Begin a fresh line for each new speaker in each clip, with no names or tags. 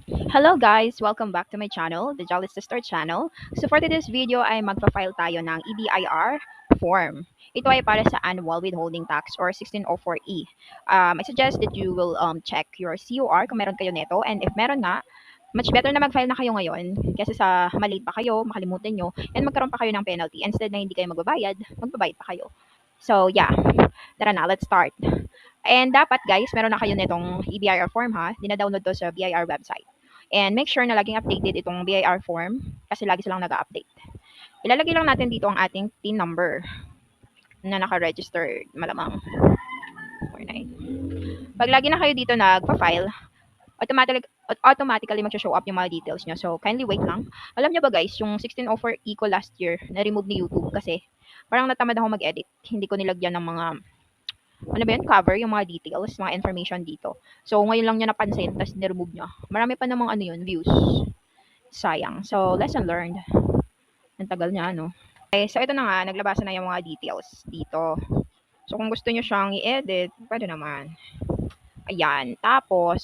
Hello guys! Welcome back to my channel, the Jolly Sister channel. So for today's video ay magpa-file tayo ng EBIR form. Ito ay para sa annual withholding tax or 1604E. I suggest that you will check your COR kung meron kayo neto, and if meron nga, much better na mag-file na kayo ngayon kasi sa malate pa kayo, makalimutan nyo, and magkaroon pa kayo ng penalty. Instead na hindi kayo magbabayad, magbabayad pa kayo. So yeah, tara na, let's start. And dapat guys, meron na kayo netong EBIR form ha. Dina-download to sa BIR website. And make sure na laging updated itong BIR form kasi lagi silang nag-update. Ilalagay lang natin dito ang ating PIN number na naka-registered malamang. 49. Pag lagi na kayo dito nagpa-file, automatically mag-show up yung mga details nyo. So, kindly wait lang. Alam nyo ba guys, yung 1604 Eco last year, na-remove ni YouTube kasi parang natamad ako mag-edit. Hindi ko nilagyan ng mga ano ba yun, cover, yung mga details, mga information dito. So, ngayon lang niya napansin, tapos niremove niya. Marami pa namang ano yun, views. Sayang. So, lesson learned. Ang tagal niya, ano. Okay, so ito na nga, naglabasan na yung mga details dito. So, kung gusto niyo siyang i-edit, pwede naman. Ayan. Tapos,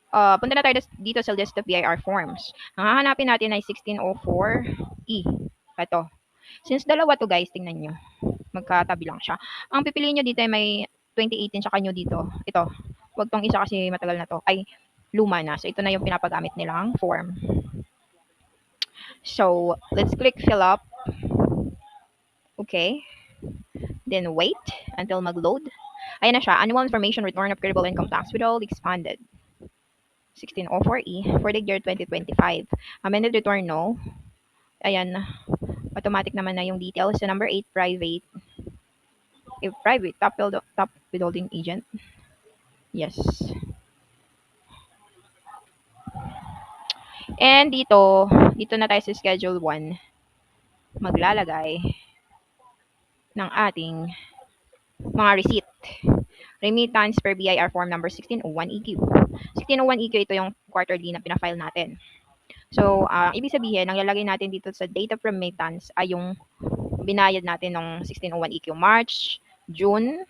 punta na tayo dito sa list of BIR forms. Ang hahanapin natin ay 1604E. Ito. Since dalawa to guys, tingnan nyo. Magkatabi lang siya. Ang pipiliin nyo dito ay may 2018 tsaka nyo dito. Ito. Huwag tong isa kasi matagal na to. Ay, luma na. So, ito na yung pinapagamit nilang form. So, let's click fill up. Okay. Then wait until mag-load. Ayan na siya. Annual Information Return of Credible Income Tax Withhold Expanded. 1604E for the year 2025. Amended return, no. Ayan. Automatic naman na yung details. So, number 8, private. If private, top withholding agent. Yes. And dito na tayo sa schedule 1. Maglalagay ng ating mga receipt. Remittance per BIR form number 1601EQ. 1601EQ, ito yung quarterly na pinafile natin. So, ibig sabihin, ang lalagay natin dito sa date of remittance ay yung binayad natin ng 1601EQ March, June,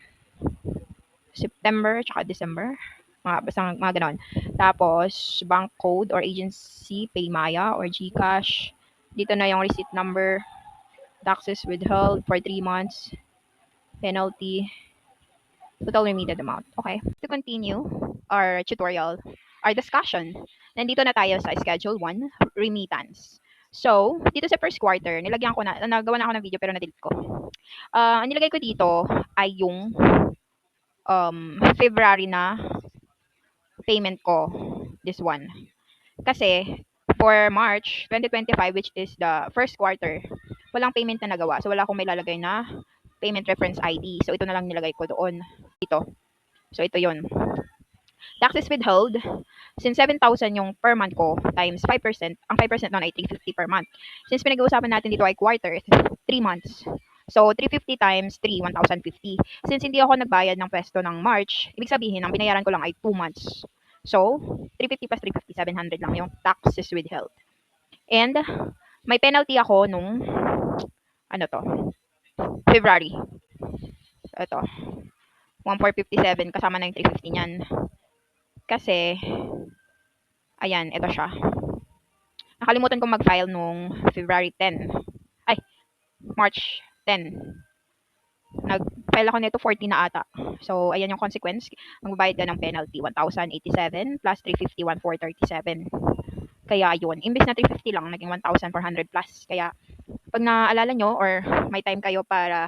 September, tsaka December. Basta mga ganon. Tapos, bank code or agency, Paymaya or GCash. Dito na yung receipt number, taxes withheld for 3 months, penalty, total remitted amount. Okay. To continue our tutorial, our discussion, nandito na tayo sa Schedule 1, remittance. So, dito sa first quarter, nagawa na ako ng video pero na-delete ko. Ang nilagay ko dito ay yung February na payment ko, this one. Kasi, for March 2025, which is the first quarter, walang payment na nagawa. So, wala akong may lalagay na payment reference ID. So, ito na lang nilagay ko doon. Ito. So, ito yon. Taxes withheld, since 7,000 yung per month ko times 5%, ang 5% nun ay 350 per month. Since pinag-uusapan natin dito ay quarter, 3 months. So, 350 times 3, 1,050. Since hindi ako nagbayad ng pwesto ng March, ibig sabihin, ang binayaran ko lang ay 2 months. So, 350 plus 350, 700 lang yung taxes withheld. And, may penalty ako nung, ano to, February. Ito, 1,457, kasama na yung 350 niyan. Kasi, ayan, ito siya. Nakalimutan kong mag-file nung February 10. Ay, March 10. Nag-file ako nito 14 na ata. So, ayan yung consequence. Magbabayad ka ng penalty, 1,087 plus 350, 1,437. Kaya yun, imbes na 350 lang, naging 1,400 plus. Kaya, pag naalala nyo or may time kayo para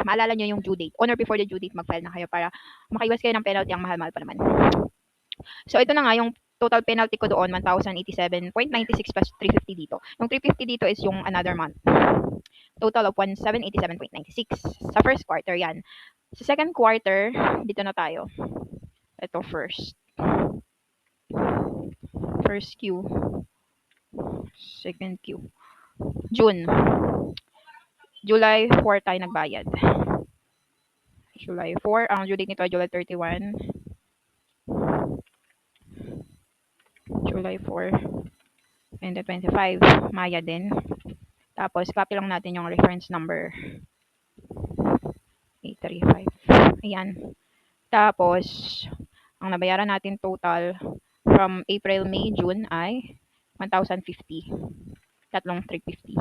maalala nyo yung due date, on or before the due date, mag-file na kayo para makaiwas kayo ng penalty, ang mahal-mahal pa naman. So, ito na nga, yung total penalty ko doon, 1,087.96 plus 350 dito. Yung 350 dito is yung another month. Total of 1,787.96 sa first quarter yan. Sa second quarter, dito na tayo. Ito first. First Q. Second Q. June. July 4 tayo nagbayad. July 4. Ang due date nito ay July 31. July 4. And the 25. Maya din. Tapos, copy lang natin yung reference number. 835. Ayan. Tapos, Ang nabayaran natin total from April, May, June ay 1,050. Tatlong 350.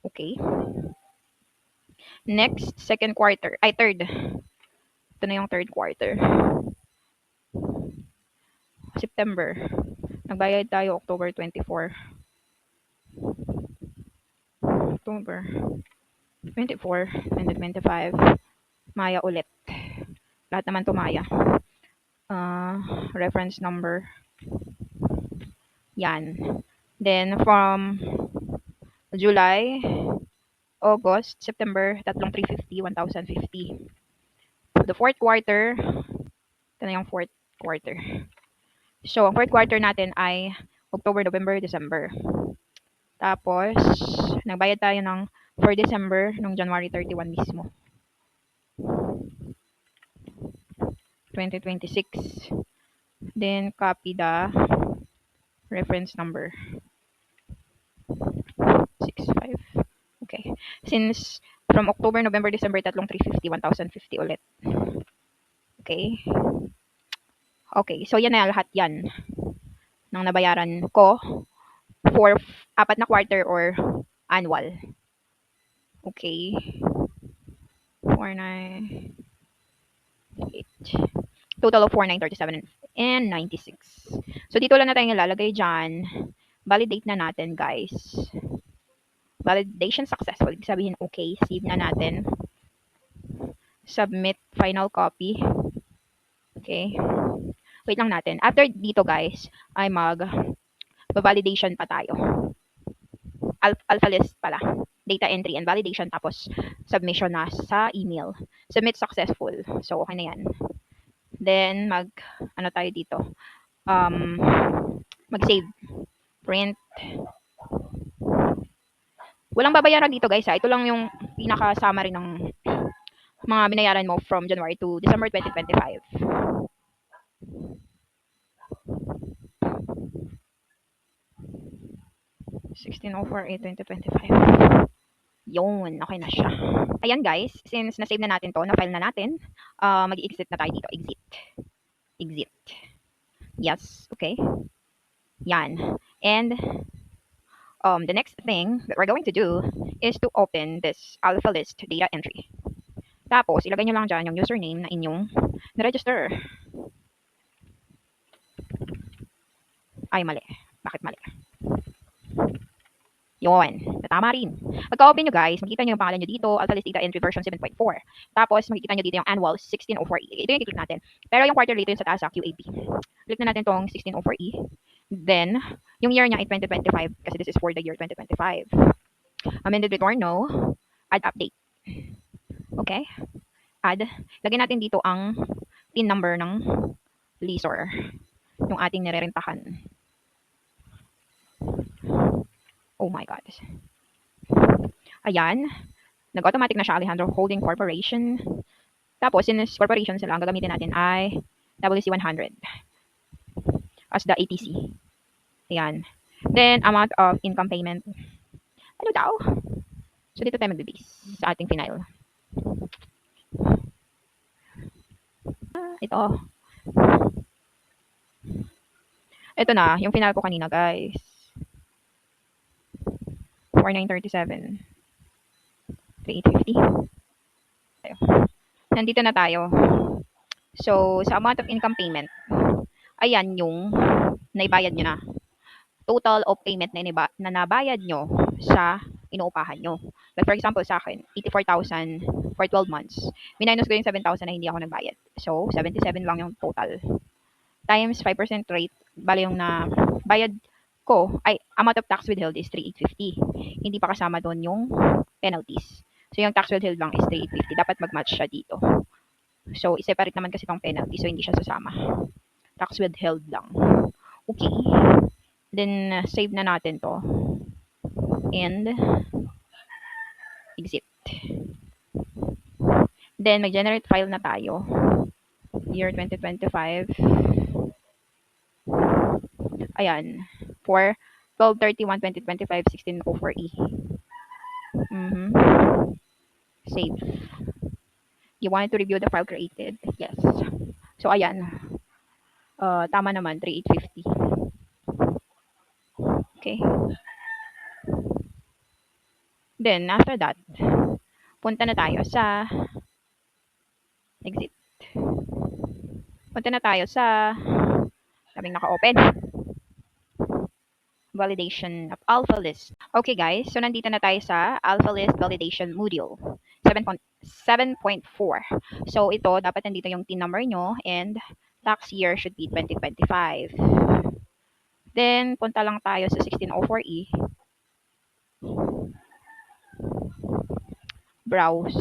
Okay. Next, second quarter. Ay, third. Ito na yung third quarter. September. Nagbayad tayo October 24. October 24, 2025. Maya ulit. Lahat naman to Maya. Reference number. Yan. Then, from July, August, September, tatlong 350, 1,050. The fourth quarter, ito na yung fourth quarter. So, ang fourth quarter natin ay October, November, December. Tapos, nagbayad tayo ng for December nung January 31 mismo. 2026. Then, copy the reference number. 65. Okay. Since from October, November, December, tatlong 350, 1,050 ulit. Okay. Okay. So, yan na lahat yan ng nabayaran ko for apat na quarter or annual. Okay. 498. Total of 4,937 and 96. So, dito lang na tayo ilalagay dyan. Validate na natin, guys. Validation successful. Ibig sabihin, okay. Save na natin. Submit final copy. Okay. Wait lang natin. After dito, guys, ay mag-validation pa tayo. Alpha list pala. Data entry and validation. Tapos, submission na sa email. Submit successful. So, okay na yan. Then, ano tayo dito? Mag-save. Print. Walang babayaran dito, guys. Ito lang yung pinaka-summary ng mga binayaran mo from January to December 2025. $16,048,2025. Yun, okay na siya. Ayan guys, since na-save na natin to, na-file na natin, mag-exit na tayo dito. Exit. Exit. Yes, okay. Yan. And the next thing that we're going to do is to open this alpha list data entry. Tapos, ilagay nyo lang dyan yung username na inyong na-register. Ay, mali. Bakit mali? Yun. Tama rin. Pagka-open nyo guys, makikita nyo yung pangalan nyo dito, Alpha List Data Entry version 7.4. Tapos, makikita nyo dito yung annual 1604E. Ito yung i-click natin. Pero yung quarterly, ito yung sa taas sa QAP. Click na natin tong 1604E. Then, yung year niya ay 2025 kasi this is for the year 2025. Amended return, no. Add update. Okay. Add. Lagyan natin dito ang PIN number ng leaser. Yung ating nirerentahan. Oh my God. Ayan. Nag-automatic na siya Alejandro Holding Corporation. Tapos, since corporation sila, ang gagamitin natin ay WC100 as the ATC. Ayan. Then, amount of income payment. Ano daw? So, dito tayo mag-base sa ating final. Ito. Ito na, yung final ko kanina, guys. 4,937. 3,850. Nandito na tayo. So, sa amount of income payment, ayan yung naibayad nyo na. Total of payment na nabayad nyo sa inuupahan nyo. Like for example, sa akin, 84,000 for 12 months. Minus ko yung 7,000 na hindi ako nagbayad. So, 77 lang yung total. Times 5% rate, bali yung nabayad ko, ay amount of tax withheld is 3,850. Hindi pa kasama doon yung penalties. So, yung tax withheld lang is 3,850. Dapat mag-match siya dito. So, i-separate naman kasi itong penalty. So, hindi siya sasama. Tax withheld lang. Okay. Then, save na natin to. And, exit. Then, mag-generate file na tayo. Year 2025. Ayan. For 12/31/2025, 1604E. Save. You wanted to review the file created? Yes. So, ayan. Tama naman, 3,850. Okay. Then, after that, punta na tayo sa exit. Punta na tayo sa daming naka-open. Validation of alpha list. Okay guys, so nandito na tayo sa alpha list validation module 7.4. So ito, dapat nandito yung TIN number nyo and tax year should be 2025. Then, punta lang tayo sa 1604E. Browse.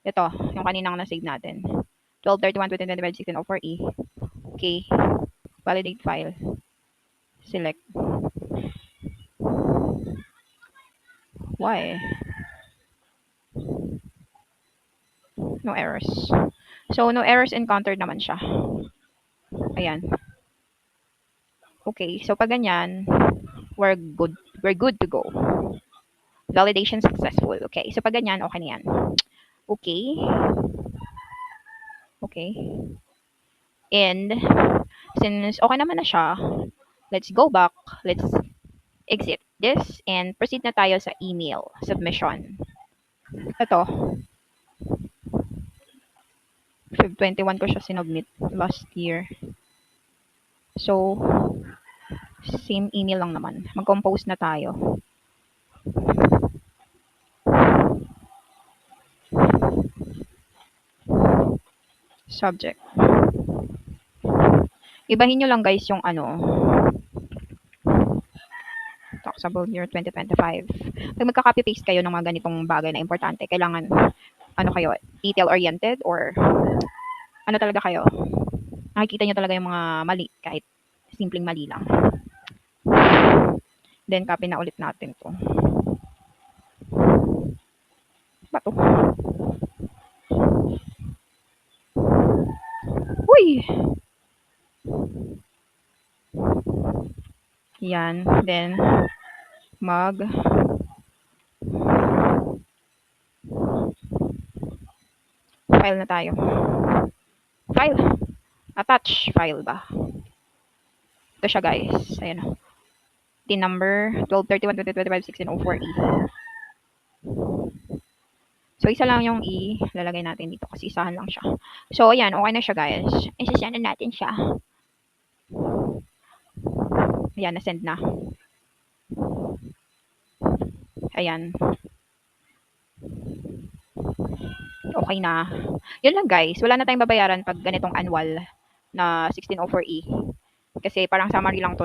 Ito, yung kaninang na-save natin. 12/31/2025, 1604E. Okay. Validate file. Select. Why? No errors. So, no errors encountered naman siya. Ayan. Okay, so pag ganyan, we're good to go. Validation successful. Okay, so pag ganyan, okay na yan. Okay. Okay. And, since okay naman na siya, let's go back. Let's exit this and proceed na tayo sa email submission. Ito. Feb 21 ko siya sinubmit last year. So, same email lang naman. Mag-compose na tayo. Subject. Ibahin nyo lang guys yung taxable year 2025. Pag magka-copy-paste kayo ng mga ganitong bagay na importante, kailangan, kayo, detail-oriented or ano talaga kayo? Nakikita nyo talaga yung mga mali, kahit simpleng mali lang. Then, copy na ulit natin to. Bato. Uy! Yan. Then, file na tayo. File. Attach file ba? Ito siya guys. Ayan o. TIN number 12/31/2025, 1604E. So, isa lang yung lalagay natin dito kasi isahan lang siya. So, ayan. Okay na siya guys. Isasend na natin siya. Ayan, na-send na. Ayan. Okay na. Yun lang guys. Wala na tayong babayaran pag ganitong annual na 1604E. Kasi parang summary lang to